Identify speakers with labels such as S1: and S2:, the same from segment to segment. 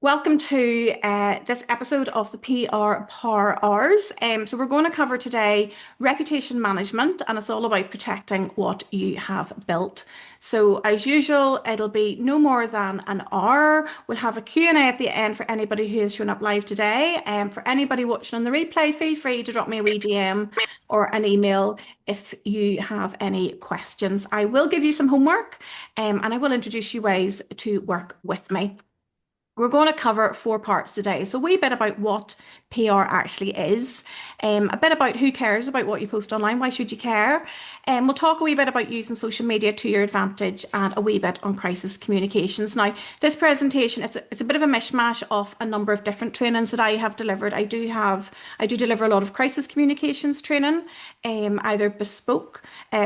S1: Welcome to this episode of the PR Power Hours. So we're going to cover today reputation management, and it's all about protecting what you have built. So as usual, it'll be no more than an hour. We'll have a Q&A at the end for anybody who has shown up live today. For anybody watching on the replay, feel free to drop me a wee DM or an email if you have any questions. I will give you some homework, and I will introduce you ways to work with me. We're going to cover four parts today. So a wee bit about what PR actually is, a bit about who cares about what you post online, why should you care? And we'll talk a wee bit about using social media to your advantage and a wee bit on crisis communications. Now, this presentation, it's a bit of a mishmash of a number of different trainings that I have delivered. I do deliver a lot of crisis communications training, either bespoke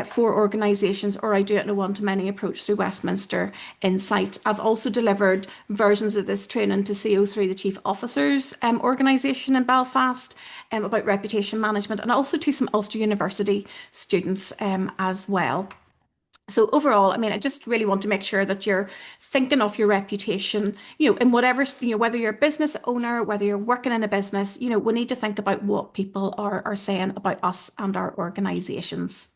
S1: for organisations, or I do it in a one-to-many approach through Westminster Insight. I've also delivered versions of this training to CO3, the Chief Officers organisation in Belfast, about reputation management, and also to some Ulster University students as well. So overall, I mean, I just really want to make sure that you're thinking of your reputation, in whatever, whether you're a business owner, whether you're working in a business, we need to think about what people are saying about us and our organisations.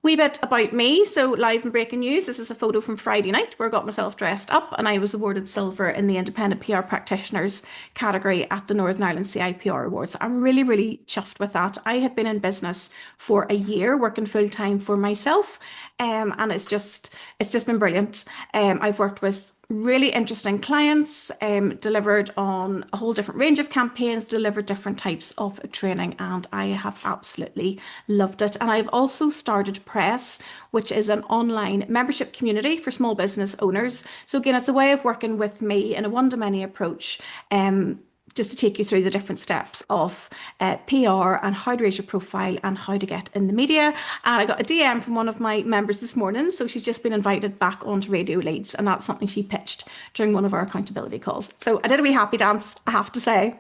S1: Wee bit about me. So, live and breaking news. This is a photo from Friday night where I got myself dressed up and I was awarded silver in the Independent PR Practitioners category at the Northern Ireland CIPR Awards. So I'm really, really chuffed with that. I have been in business for a year, working full time for myself, and it's just been brilliant. I've worked with really interesting clients, delivered on a whole different range of campaigns, delivered different types of training, and I have absolutely loved it. And I've also started Press, which is an online membership community for small business owners. So again, it's a way of working with me in a one-to-many approach. Just to take you through the different steps of PR and how to raise your profile and how to get in the media. And I got a DM from one of my members this morning. So she's just been invited back onto Radio Leads, and that's something she pitched during one of our accountability calls. So I did a wee happy dance, I have to say.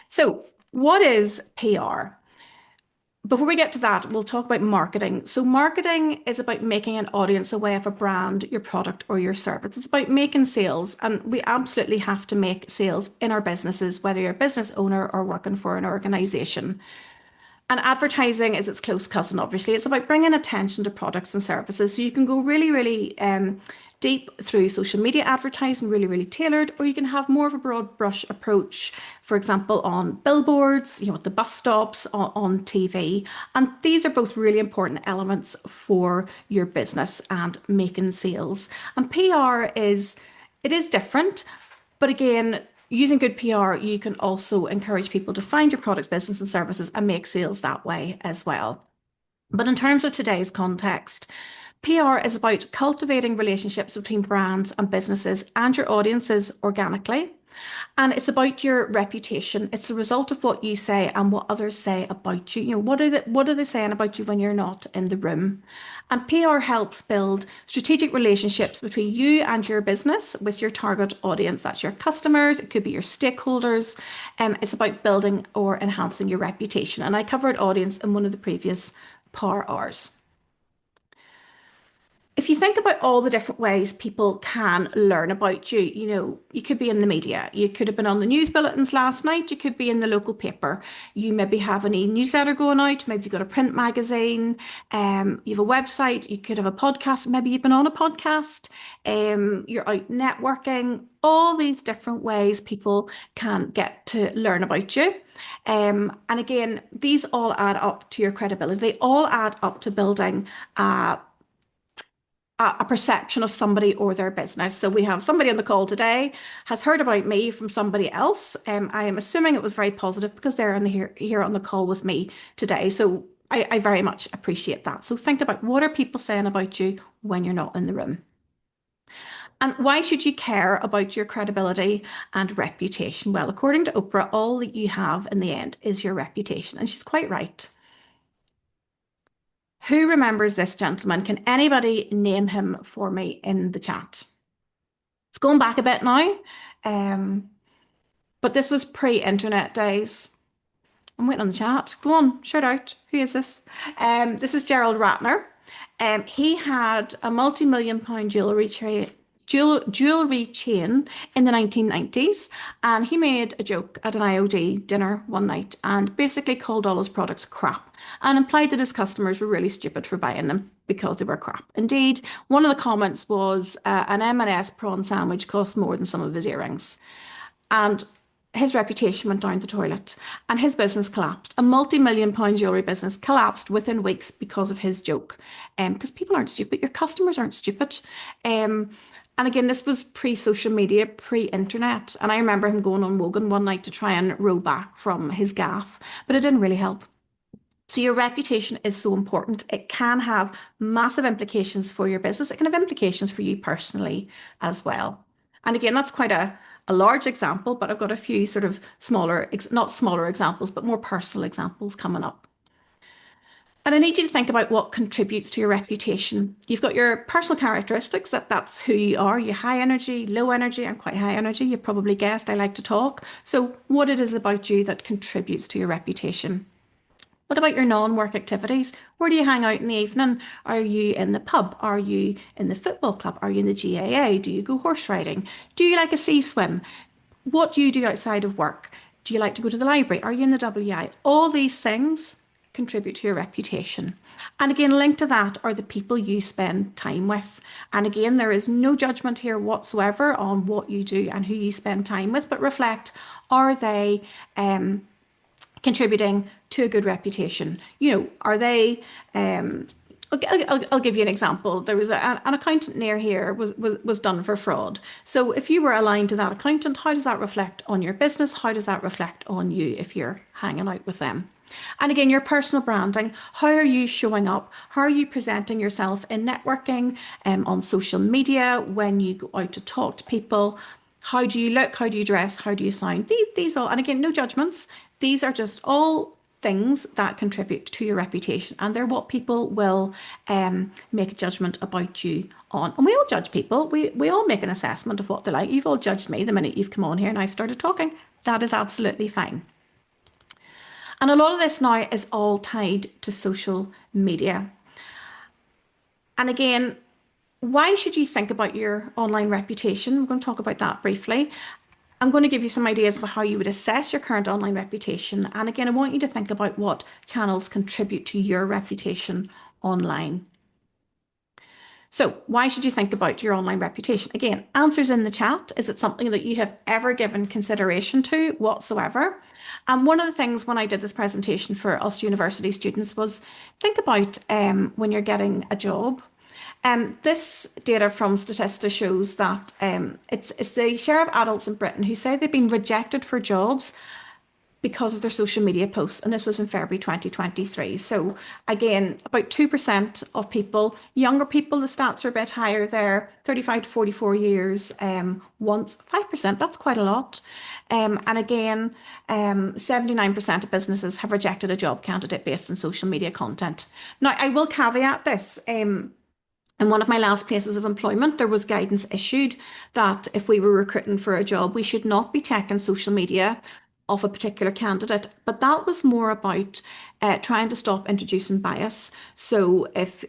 S1: So what is PR? Before we get to that, we'll talk about marketing. So marketing is about making an audience aware of a brand, your product, or your service. It's about making sales, and we absolutely have to make sales in our businesses, whether you're a business owner or working for an organization. And advertising is its close cousin, obviously. It's about bringing attention to products and services. So you can go really, really deep through social media advertising, really, really tailored, or you can have more of a broad brush approach, for example, on billboards, at the bus stops, on TV. And these are both really important elements for your business and making sales. And PR it is different, but again, using good PR, you can also encourage people to find your products, business, and services and make sales that way as well. But in terms of today's context, PR is about cultivating relationships between brands and businesses and your audiences organically. And it's about your reputation. It's the result of what you say and what others say about you. What are they saying about you when you're not in the room? And PR helps build strategic relationships between you and your business with your target audience. That's your customers, it could be your stakeholders. It's about building or enhancing your reputation. And I covered audience in one of the previous Power Hours. If you think about all the different ways people can learn about you, you could be in the media, you could have been on the news bulletins last night, you could be in the local paper, you maybe have an e-newsletter going out, maybe you've got a print magazine, you have a website, you could have a podcast, maybe you've been on a podcast, you're out networking, all these different ways people can get to learn about you. And again, these all add up to your credibility. They all add up to building a perception of somebody or their business. So we have somebody on the call today has heard about me from somebody else. I am assuming it was very positive because they're here on the call with me today. So I very much appreciate that. So think about, what are people saying about you when you're not in the room? And why should you care about your credibility and reputation? Well, according to Oprah, all that you have in the end is your reputation. And she's quite right. Who remembers this gentleman? Can anybody name him for me in the chat? It's going back a bit now, but this was pre-internet days. I'm waiting on the chat. Go on, shout out. Who is this? This is Gerald Ratner. He had a multi-million pound jewellery jewelry chain in the 1990s, and he made a joke at an IOD dinner one night and basically called all his products crap and implied that his customers were really stupid for buying them because they were crap. Indeed, one of the comments was an M&S prawn sandwich cost more than some of his earrings. And his reputation went down the toilet and his business collapsed. A multi-million pound jewellery business collapsed within weeks because of his joke. Because people aren't stupid, your customers aren't stupid. And again, this was pre-social media, pre-internet. And I remember him going on Wogan one night to try and row back from his gaffe, but it didn't really help. So your reputation is so important. It can have massive implications for your business. It can have implications for you personally as well. And again, that's quite a large example, but I've got a few sort of smaller, not smaller examples, but more personal examples coming up. And I need you to think about what contributes to your reputation. You've got your personal characteristics, that's who you are. You high energy, low energy, I'm quite high energy. You've probably guessed I like to talk. So what it is about you that contributes to your reputation. What about your non-work activities? Where do you hang out in the evening? Are you in the pub? Are you in the football club? Are you in the GAA? Do you go horse riding? Do you like a sea swim? What do you do outside of work? Do you like to go to the library? Are you in the WI? All these things contribute to your reputation. And again, linked to that are the people you spend time with. And again, there is no judgment here whatsoever on what you do and who you spend time with, but reflect, are they contributing to a good reputation? Are they I'll give you an example. There was an accountant near here was done for fraud. So if you were aligned to that accountant, how does that reflect on your business? How does that reflect on you if you're hanging out with them? And again, your personal branding, how are you showing up? How are you presenting yourself in networking, on social media, when you go out to talk to people? How do you look? How do you dress? How do you sound? These all, and again, no judgments. These are just all things that contribute to your reputation, and they're what people will make a judgment about you on. And we all judge people. We all make an assessment of what they're like. You've all judged me the minute you've come on here and I've started talking. That is absolutely fine. And a lot of this now is all tied to social media. And again, why should you think about your online reputation? We're going to talk about that briefly. I'm going to give you some ideas about how you would assess your current online reputation. And again, I want you to think about what channels contribute to your reputation online. So why should you think about your online reputation? Again, answers in the chat. Is it something that you have ever given consideration to whatsoever? And one of the things when I did this presentation for Ulster University students was think about when you're getting a job. This data from Statista shows that it's the share of adults in Britain who say they've been rejected for jobs because of their social media posts, and this was in February 2023. So again, about 2% of people, younger people, the stats are a bit higher there, 35 to 44 years, once 5%, that's quite a lot. And again, 79% of businesses have rejected a job candidate based on social media content. Now, I will caveat this. In one of my last places of employment, there was guidance issued that if we were recruiting for a job, we should not be checking social media of a particular candidate. But that was more about trying to stop introducing bias. So if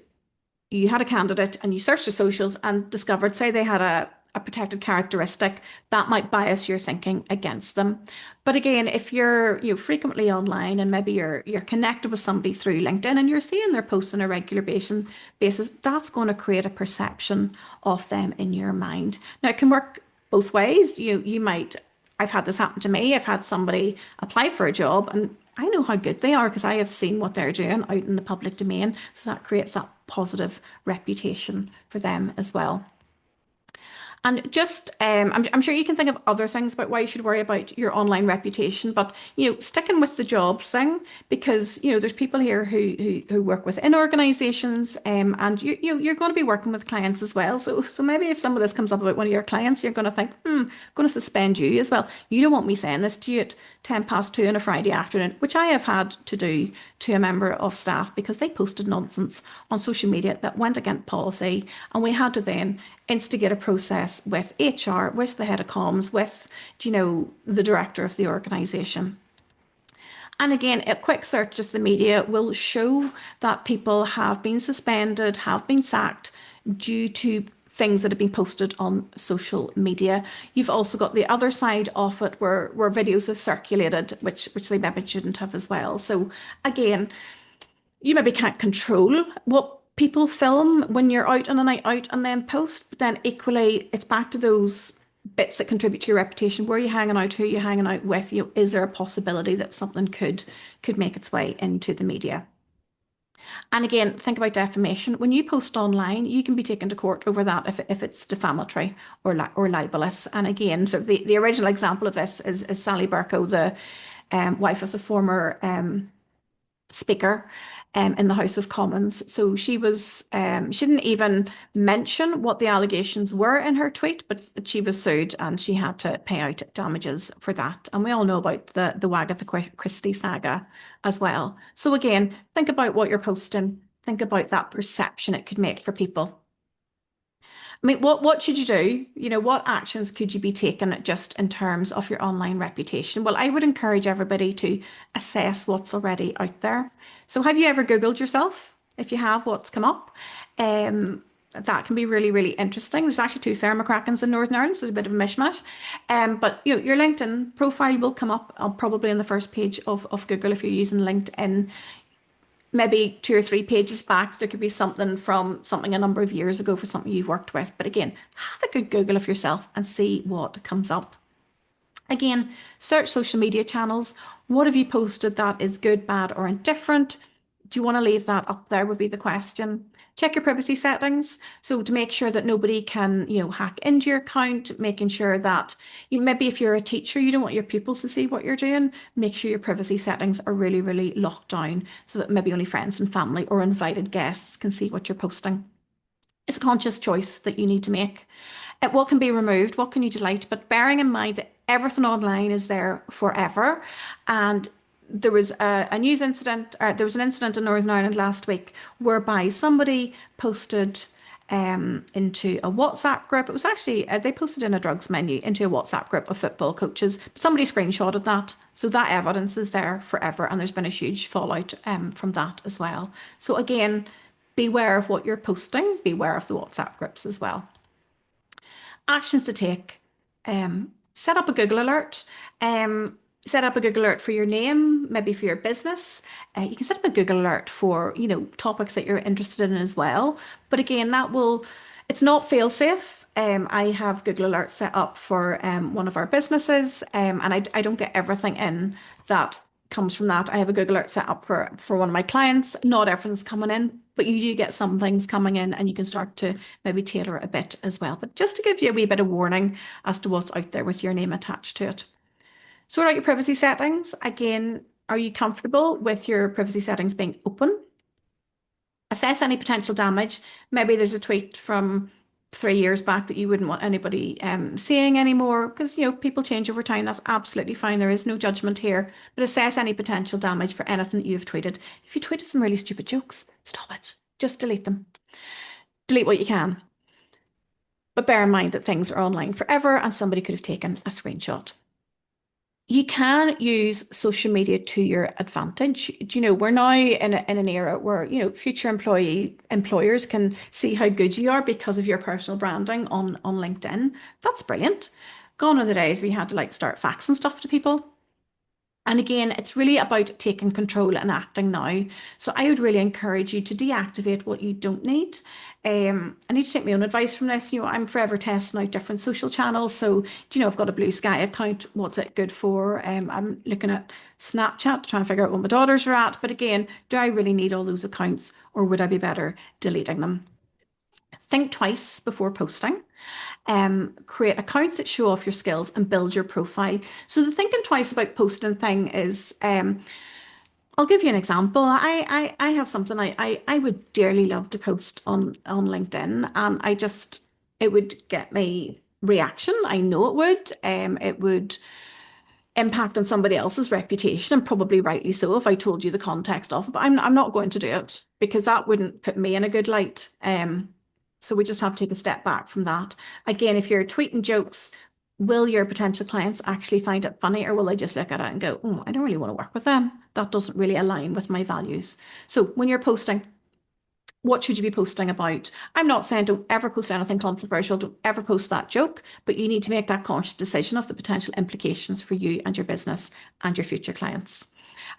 S1: you had a candidate and you searched the socials and discovered, say, they had a protected characteristic, that might bias your thinking against them. But again, if you're frequently online and maybe you're connected with somebody through LinkedIn and you're seeing their posts on a regular basis, that's going to create a perception of them in your mind. Now, it can work both ways. You might, I've had this happen to me. I've had somebody apply for a job and I know how good they are because I have seen what they're doing out in the public domain. So that creates that positive reputation for them as well. And just, I'm sure you can think of other things about why you should worry about your online reputation, but sticking with the jobs thing, because there's people here who work within organisations, and you're going to be working with clients as well. So maybe if some of this comes up about one of your clients, you're going to think, I'm going to suspend you as well. You don't want me saying this to you at 2:10 on a Friday afternoon, which I have had to do to a member of staff because they posted nonsense on social media that went against policy, and we had to then instigate a process with HR, with the head of comms, with the director of the organisation. And again, a quick search of the media will show that people have been suspended, have been sacked due to things that have been posted on social media. You've also got the other side of it where videos have circulated, which they maybe shouldn't have as well. So again, you maybe can't control what people film when you're out on a night out and then post, but then equally it's back to those bits that contribute to your reputation. Where are you hanging out? Who are you hanging out with? Is there a possibility that something could make its way into the media? And again, think about defamation. When you post online, you can be taken to court over that if it's defamatory or libelous. And again, so the original example of this is Sally Bercow, the wife of the former speaker in the House of Commons. So she didn't even mention what the allegations were in her tweet, but she was sued and she had to pay out damages for that. And we all know about the Agatha Christie saga as well. So again, think about what you're posting. Think about that perception it could make for people. I mean, what should you do? What actions could you be taking just in terms of your online reputation? Well, I would encourage everybody to assess what's already out there. So have you ever Googled yourself? If you have, what's come up? That can be really, really interesting. There's actually two Sara McCrackens in Northern Ireland, so it's a bit of a mishmash. But your LinkedIn profile will come up probably on the first page of Google if you're using LinkedIn. Maybe 2 or 3 pages back, there could be something from something a number of years ago for something you've worked with. But again, have a good Google of yourself and see what comes up. Again, search social media channels. What have you posted that is good, bad, or indifferent? Do you want to leave that up there would be the question. Check your privacy settings. So to make sure that nobody can, hack into your account, making sure that maybe if you're a teacher, you don't want your pupils to see what you're doing, make sure your privacy settings are really, really locked down so that maybe only friends and family or invited guests can see what you're posting. It's a conscious choice that you need to make. What can be removed? What can you delete? But bearing in mind that everything online is there forever. And there was a news incident, or there was an incident in Northern Ireland last week whereby somebody posted into a WhatsApp group. It was actually, they posted in a drugs menu into a WhatsApp group of football coaches. Somebody screenshotted that. So that evidence is there forever. And there's been a huge fallout from that as well. So again, beware of what you're posting, beware of the WhatsApp groups as well. Actions to take. Set up a Google alert. Set up a Google alert for your name, maybe for your business. You can set up a Google alert for, topics that you're interested in as well. But again, it's not fail safe. I have Google alerts set up for one of our businesses, and I don't get everything in that comes from that. I have a Google alert set up for one of my clients. Not everything's coming in, but you do get some things coming in and you can start to maybe tailor it a bit as well. But just to give you a wee bit of warning as to what's out there with your name attached to it. Sort out your privacy settings. Again, are you comfortable with your privacy settings being open? Assess any potential damage. Maybe there's a tweet from 3 years back that you wouldn't want anybody seeing anymore because, people change over time. That's absolutely fine. There is no judgment here. But assess any potential damage for anything that you've tweeted. If you tweeted some really stupid jokes, stop it. Just delete them. Delete what you can. But bear in mind that things are online forever and somebody could have taken a screenshot. You can use social media to your advantage. We're now in an era where, future employers can see how good you are because of your personal branding on LinkedIn. That's brilliant. Gone are the days we had to start faxing stuff to people. And again, it's really about taking control and acting now. So I would really encourage you to deactivate what you don't need. I need to take my own advice from this. I'm forever testing out different social channels. So, I've got a Blue Sky account. What's it good for? I'm looking at Snapchat to try and figure out what my daughters are at. But again, do I really need all those accounts or would I be better deleting them? Think twice before posting. Create accounts that show off your skills and build your profile. So the thinking twice about posting thing is, I'll give you an example. I have something I would dearly love to post on LinkedIn, and it would get me reaction. I know it would. It would impact on somebody else's reputation, and probably rightly so if I told you the context of it. But I'm not going to do it because that wouldn't put me in a good light. So we just have to take a step back from that. Again, if you're tweeting jokes, will your potential clients actually find it funny or will they just look at it and go, oh, I don't really want to work with them. That doesn't really align with my values. So when you're posting, What should you be posting about? I'm not saying don't ever post anything controversial, don't ever post that joke, but you need to make that conscious decision of the potential implications for you and your business and your future clients.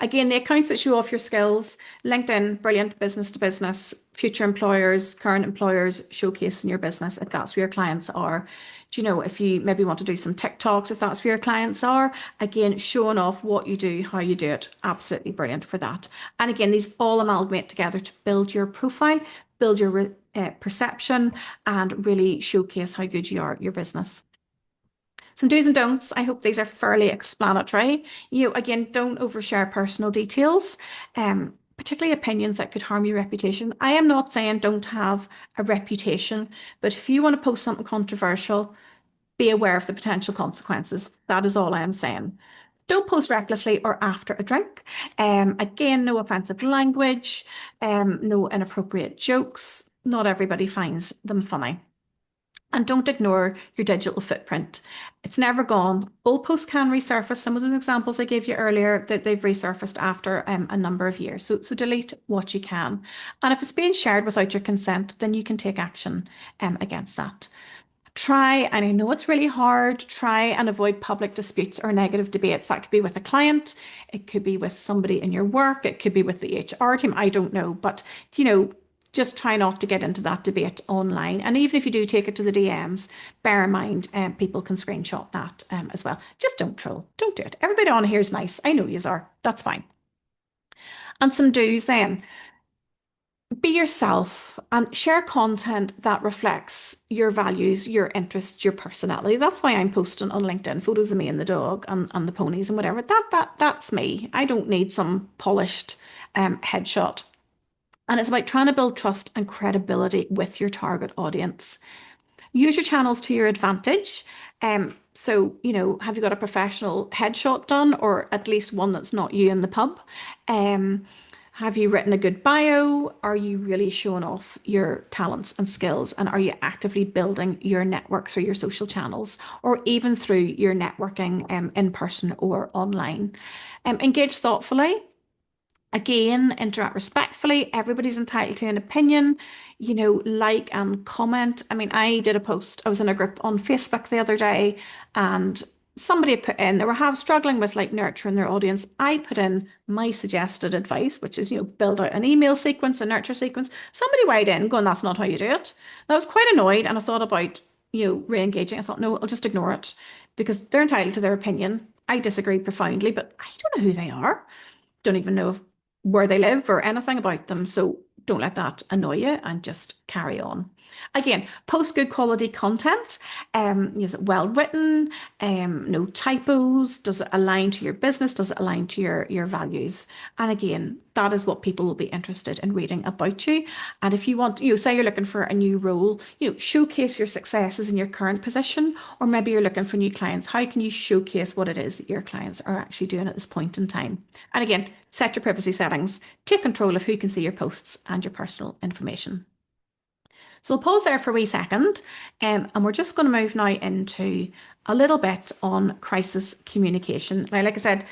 S1: Again, the accounts that show off your skills, LinkedIn, brilliant, business to business, future employers, current employers, showcasing your business if that's where your clients are. Do you know, if you maybe want to do some TikToks, if that's where your clients are, again, showing off what you do, how you do it, absolutely brilliant for that. And again, these all amalgamate together to build your profile, build your perception, and really showcase how good you are at your business. Some do's and don'ts. I hope these are fairly explanatory. Again, don't overshare personal details, particularly opinions that could harm your reputation. I am not saying don't have a reputation, but if you want to post something controversial, be aware of the potential consequences. That is all I am saying. Don't post recklessly or after a drink. Again, no offensive language, no inappropriate jokes. Not everybody finds them funny. And don't ignore your digital footprint. It's never gone. Old posts can resurface. Some of the examples I gave you earlier that they've resurfaced after a number of years. So delete what you can. And if it's being shared without your consent, then you can take action against that. Try, and I know it's really hard, try and avoid public disputes or negative debates. That could be with a client, it could be with somebody in your work, it could be with the HR team. I don't know, but just try not to get into that debate online. And even if you do take it to the DMs, bear in mind, people can screenshot that as well. Just don't troll. Don't do it. Everybody on here is nice. I know you are. That's fine. And some do's then. Be yourself and share content that reflects your values, your interests, your personality. That's why I'm posting on LinkedIn photos of me and the dog and the ponies and whatever. That's me. I don't need some polished headshot. And it's about trying to build trust and credibility with your target audience. Use your channels to your advantage. Have you got a professional headshot done, or at least one that's not you in the pub? Have you written a good bio? Are you really showing off your talents and skills? And are you actively building your network through your social channels or even through your networking in person or online? Engage thoughtfully. Again, interact respectfully. Everybody's entitled to an opinion, like and comment. I mean, I did a post, I was in a group on Facebook the other day, and somebody had put in, they were struggling with like nurturing their audience. I put in my suggested advice, which is, build out an email sequence, a nurture sequence. Somebody weighed in going, that's not how you do it. And I was quite annoyed, and I thought about, re-engaging. I thought, no, I'll just ignore it because they're entitled to their opinion. I disagree profoundly, but I don't know who they are. Don't even know where they live or anything about them. So don't let that annoy you and just carry on. Again, post good quality content. Is it well written? No typos? Does it align to your business? Does it align to your values? And again, that is what people will be interested in reading about you. And if you want, say you're looking for a new role, showcase your successes in your current position, or maybe you're looking for new clients. How can you showcase what it is that your clients are actually doing at this point in time? And again, set your privacy settings. Take control of who can see your posts and your personal information. So I'll pause there for a wee second, and we're just going to move now into a little bit on crisis communication. Now, like I said,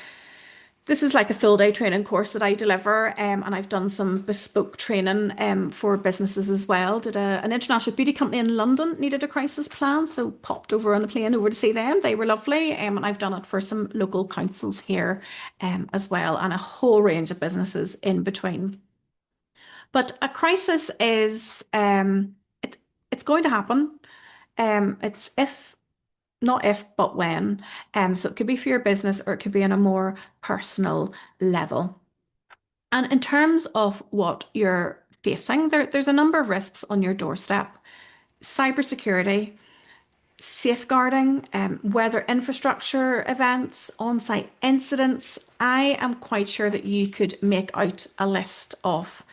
S1: this is like a full day training course that I deliver, and I've done some bespoke training for businesses as well. Did an international beauty company in London needed a crisis plan, so popped over on the plane over to see them. They were lovely, and I've done it for some local councils here as well, and a whole range of businesses in between. But a crisis is it's going to happen. It's if not if, but when. So it could be for your business or it could be on a more personal level. And in terms of what you're facing, there's a number of risks on your doorstep. Cybersecurity, safeguarding, weather infrastructure events, on-site incidents. I am quite sure that you could make out a list of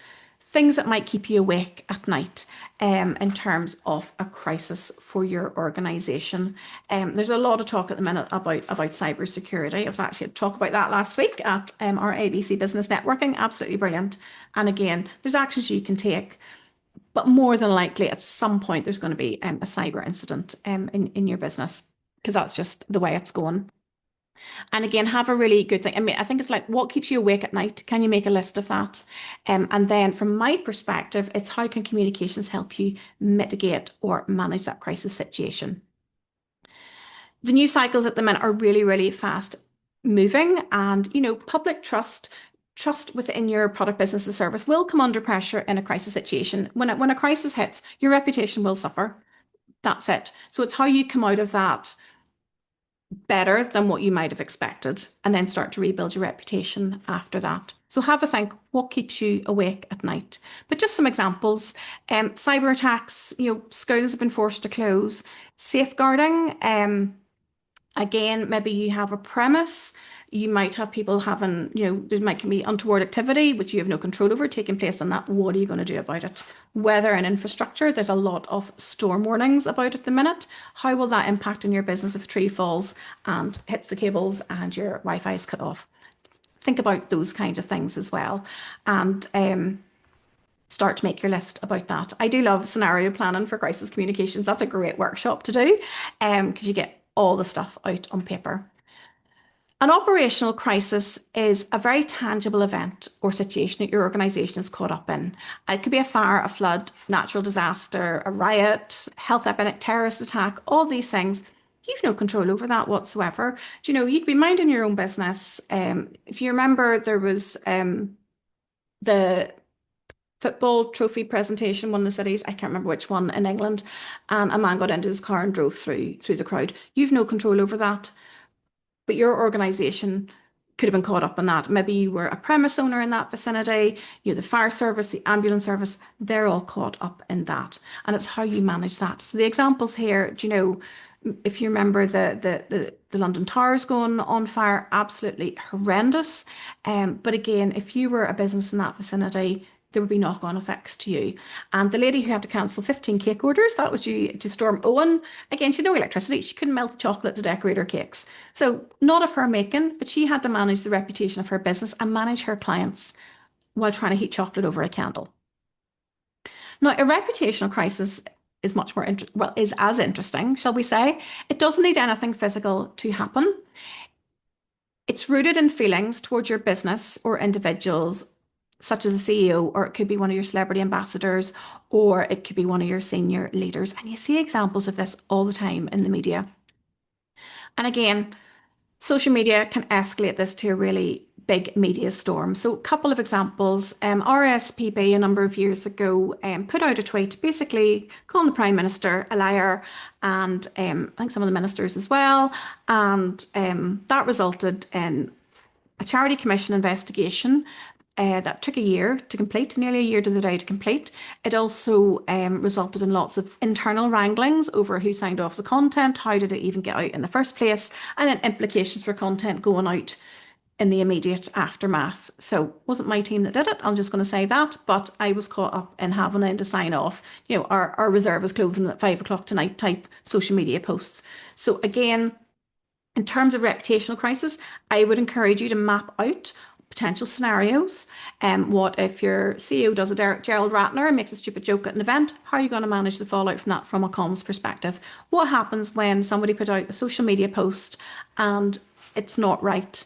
S1: things that might keep you awake at night in terms of a crisis for your organization. There's a lot of talk at the minute about cybersecurity. I was actually talk about that last week at our ABC Business Networking. Absolutely brilliant. And again, there's actions you can take, but more than likely at some point there's going to be a cyber incident in your business because that's just the way it's going. And again, have a really good thing. I mean, I think it's like, what keeps you awake at night? Can you make a list of that? And then from my perspective, it's how can communications help you mitigate or manage that crisis situation? The news cycles at the minute are really, really fast moving, and public trust within your product, business, or service will come under pressure in a crisis situation. When a crisis hits, your reputation will suffer. That's it. So it's how you come out of that better than what you might have expected, and then start to rebuild your reputation after that. So have a think, what keeps you awake at night? But just some examples. Cyber attacks, schools have been forced to close. Safeguarding, again, maybe you have a premise. You might have people having, there might can be untoward activity which you have no control over taking place in that. What are you going to do about it? Weather and infrastructure, there's a lot of storm warnings about at the minute. How will that impact on your business if a tree falls and hits the cables and your Wi-Fi is cut off? Think about those kinds of things as well. And start to make your list about that. I do love scenario planning for crisis communications. That's a great workshop to do because you get all the stuff out on paper. An operational crisis is a very tangible event or situation that your organisation is caught up in. It could be a fire, a flood, natural disaster, a riot, health epidemic, terrorist attack, all these things. You've no control over that whatsoever. Do you know, you could be minding your own business. If you remember, there was the football trophy presentation, one of the cities, I can't remember which one in England, and a man got into his car and drove through the crowd. You've no control over that, but your organization could have been caught up in that. Maybe you were a premise owner in that vicinity, you're the fire service, the ambulance service, they're all caught up in that. And it's how you manage that. So the examples here, do you know, if you remember the London Towers going on fire, absolutely horrendous. But again, if you were a business in that vicinity, there would be knock-on effects to you. And the lady who had to cancel 15 cake orders, that was due to Storm Owen. Again, she had no electricity. She couldn't melt chocolate to decorate her cakes. So not of her making, but she had to manage the reputation of her business and manage her clients while trying to heat chocolate over a candle. Now, a reputational crisis is much more, well, is as interesting, shall we say. It doesn't need anything physical to happen. It's rooted in feelings towards your business or individuals, such as a CEO, or it could be one of your celebrity ambassadors, or it could be one of your senior leaders. And you see examples of this all the time in the media. And again, social media can escalate this to a really big media storm. So, a couple of examples. RSPB a number of years ago put out a tweet basically calling the Prime Minister a liar, and I think some of the ministers as well. And that resulted in a Charity Commission investigation that took a year to complete, nearly a year to the day to complete. It also resulted in lots of internal wranglings over who signed off the content, how did it even get out in the first place, and then implications for content going out in the immediate aftermath. So it wasn't my team that did it, I'm just going to say that, but I was caught up in having to sign off, our reserve is closing at 5 o'clock tonight type social media posts. So again, in terms of reputational crisis, I would encourage you to map out potential scenarios. What if your CEO does a Gerald Ratner and makes a stupid joke at an event? How are you going to manage the fallout from that from a comms perspective? What happens when somebody put out a social media post and it's not right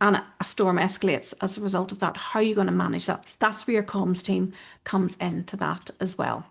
S1: and a storm escalates as a result of that? How are you going to manage that? That's where your comms team comes into that as well.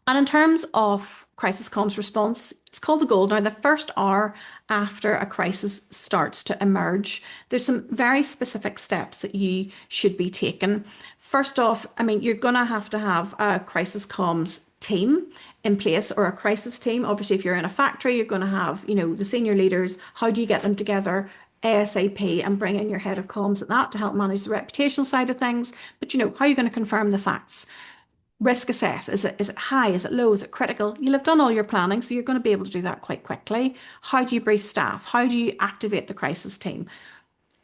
S1: And in terms of crisis comms response, it's called the gold. Now, the first hour after a crisis starts to emerge, there's some very specific steps that you should be taking. First off, I mean, you're going to have a crisis comms team in place, or a crisis team. Obviously, if you're in a factory, you're going to have, the senior leaders. How do you get them together ASAP and bring in your head of comms at that to help manage the reputational side of things? But how are you going to confirm the facts? Risk assess. Is it high? Is it low? Is it critical? You'll have done all your planning, so you're going to be able to do that quite quickly. How do you brief staff? How do you activate the crisis team?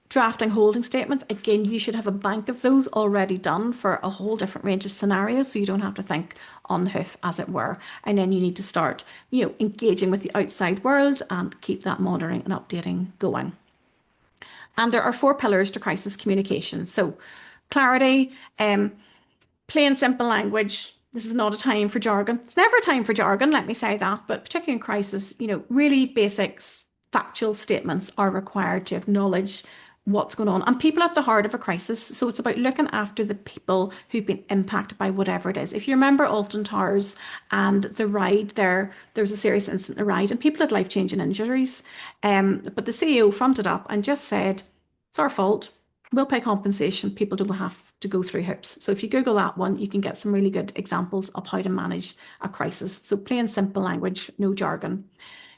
S1: Drafting holding statements. Again, you should have a bank of those already done for a whole different range of scenarios, so you don't have to think on the hoof, as it were. And then you need to start, engaging with the outside world and keep that monitoring and updating going. And there are 4 pillars to crisis communication. So clarity, plain simple language. This is not a time for jargon. It's never a time for jargon, let me say that. But particularly in crisis, really basics, factual statements are required to acknowledge what's going on and people at the heart of a crisis. So it's about looking after the people who've been impacted by whatever it is. If you remember Alton Towers and the ride there was a serious incident in the ride and people had life-changing injuries. But the CEO fronted up and just said, it's our fault. We'll pay compensation. People don't have to go through hoops. So if you Google that one, you can get some really good examples of how to manage a crisis. So plain simple language, no jargon.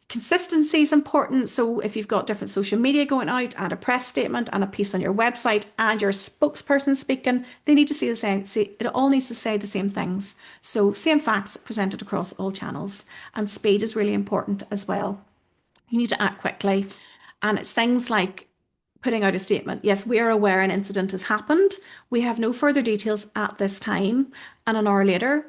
S1: Consistency is important. So if you've got different social media going out and a press statement and a piece on your website and your spokesperson speaking, they need to see the same, it all needs to say the same things. So same facts presented across all channels. And speed is really important as well. You need to act quickly. And it's things like putting out a statement. Yes, we are aware an incident has happened. We have no further details at this time. And an hour later,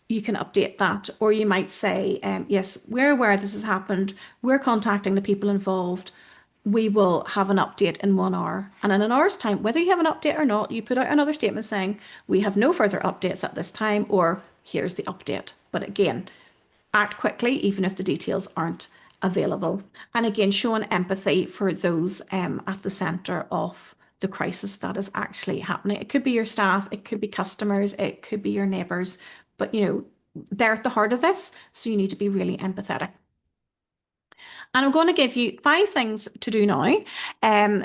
S1: you can update that. Or you might say, yes, we're aware this has happened. We're contacting the people involved. We will have an update in 1 hour. And in an hour's time, whether you have an update or not, you put out another statement saying, we have no further updates at this time, or here's the update. But again, act quickly, even if the details aren't available. And again, showing empathy for those at the centre of the crisis that is actually happening. It could be your staff, it could be customers, it could be your neighbours, but they're at the heart of this, so you need to be really empathetic. And I'm going to give you 5 things to do now.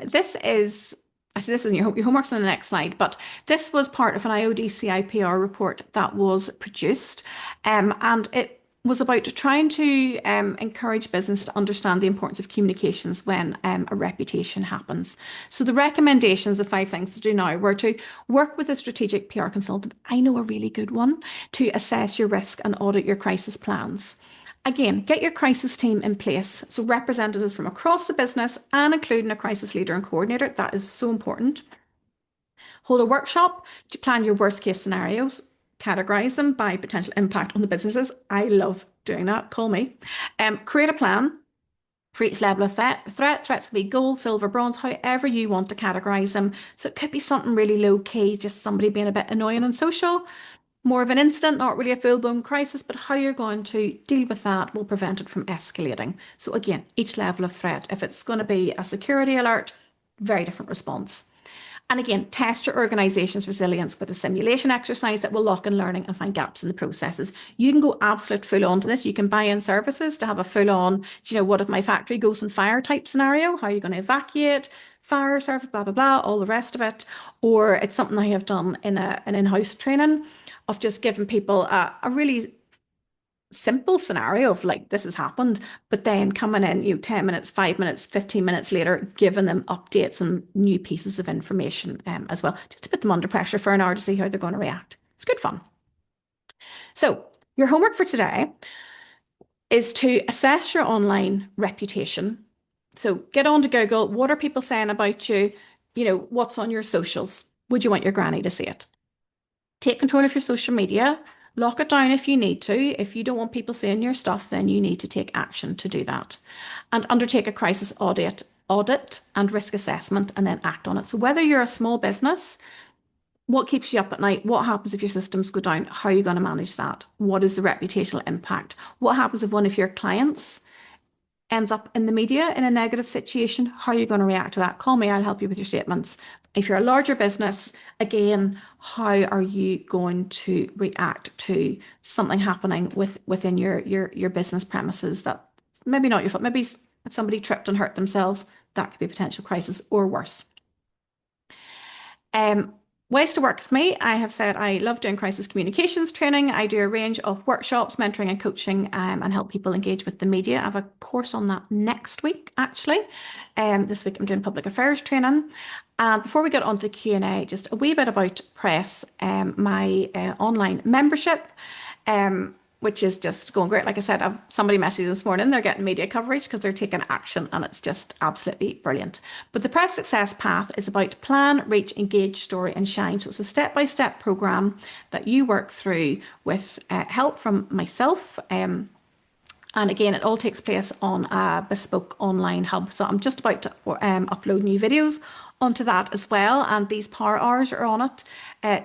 S1: This is Actually, this isn't your homework's on the next slide, but this was part of an IOD CIPR report that was produced, and it was about trying to encourage business to understand the importance of communications when a reputation happens. So the recommendations of 5 things to do now were to work with a strategic PR consultant. I know a really good one to assess your risk and audit your crisis plans. Again, get your crisis team in place. So representatives from across the business and including a crisis leader and coordinator. That is so important. Hold a workshop to plan your worst case scenarios, categorize them by potential impact on the businesses. I love doing that. Call me. Create a plan for each level of threat. Threats can be gold, silver, bronze, however you want to categorize them. So it could be something really low key, just somebody being a bit annoying on social. More of an incident, not really a full-blown crisis, but how you're going to deal with that will prevent it from escalating. So again, each level of threat, if it's going to be a security alert, very different response. And again, test your organization's resilience with a simulation exercise that will lock in learning and find gaps in the processes. You can go absolute full on to this. You can buy in services to have a full on, what if my factory goes on fire type scenario? How are you going to evacuate? Fire service, blah, blah, blah, all the rest of it. Or it's something I have done in an in-house training of just giving people a really simple scenario of like, this has happened, but then coming in, 10 minutes, 5 minutes, 15 minutes later, giving them updates and new pieces of information as well, just to put them under pressure for an hour to see how they're going to react. It's good fun. So your homework for today is to assess your online reputation. So get on to Google. What are people saying about you? What's on your socials? Would you want your granny to see it? Take control of your social media. Lock it down if you need to. If you don't want people seeing your stuff, then you need to take action to do that. And undertake a crisis audit and risk assessment and then act on it. So whether you're a small business, what keeps you up at night? What happens if your systems go down? How are you going to manage that? What is the reputational impact? What happens if one of your clients ends up in the media in a negative situation? How are you going to react to that? Call me, I'll help you with your statements. If you're a larger business, again, how are you going to react to something happening within your business premises that maybe not your fault, maybe somebody tripped and hurt themselves, that could be a potential crisis or worse. Ways to work with me. I have said I love doing crisis communications training. I do a range of workshops, mentoring and coaching, and help people engage with the media. I have a course on that next week, actually. This week I'm doing public affairs training. And before we get on to the Q&A, just a wee bit about Press, my online membership, which is just going great. Like I said, somebody messaged this morning, they're getting media coverage because they're taking action and it's just absolutely brilliant. But the Press Success Path is about plan, reach, engage, story and shine. So it's a step-by-step program that you work through with help from myself, And again, it all takes place on a bespoke online hub. So I'm just about to upload new videos onto that as well. And these power hours are on it,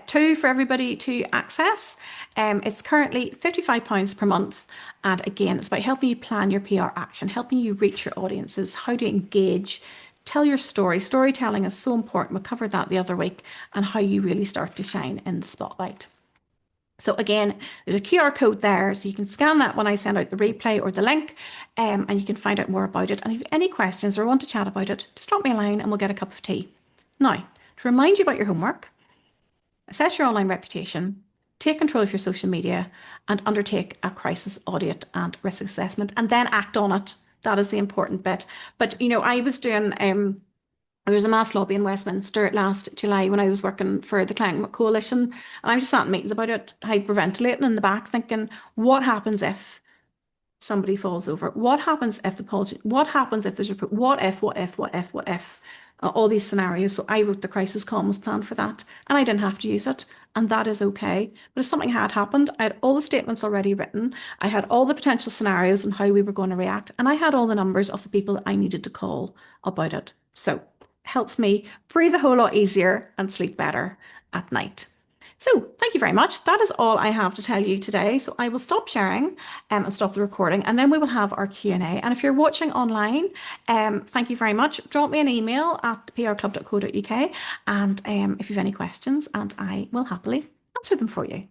S1: two for everybody to access. It's currently £55 per month. And again, it's about helping you plan your PR action, helping you reach your audiences, how to engage, tell your story. Storytelling is so important. We covered that the other week, and how you really start to shine in the spotlight. So again, there's a QR code there, so you can scan that when I send out the replay or the link, and you can find out more about it. And if you have any questions or want to chat about it, just drop me a line and we'll get a cup of tea. Now, to remind you about your homework, assess your online reputation, take control of your social media, and undertake a crisis audit and risk assessment, and then act on it. That is the important bit. But I was doing there was a mass lobby in Westminster last July when I was working for the Climate Coalition, and I just sat in meetings about it, hyperventilating in the back, thinking, what happens if somebody falls over? What happens if what happens if there's a, what if, all these scenarios. So I wrote the crisis comms plan for that, and I didn't have to use it, and that is okay. But if something had happened, I had all the statements already written, I had all the potential scenarios and how we were going to react, and I had all the numbers of the people that I needed to call about it. So helps me breathe a whole lot easier and sleep better at night. So thank you very much. That is all I have to tell you today. So I will stop sharing and stop the recording, and then we will have our Q&A. And if you're watching online, thank you very much. Drop me an email at prclub.co.uk, and if you have any questions, and I will happily answer them for you.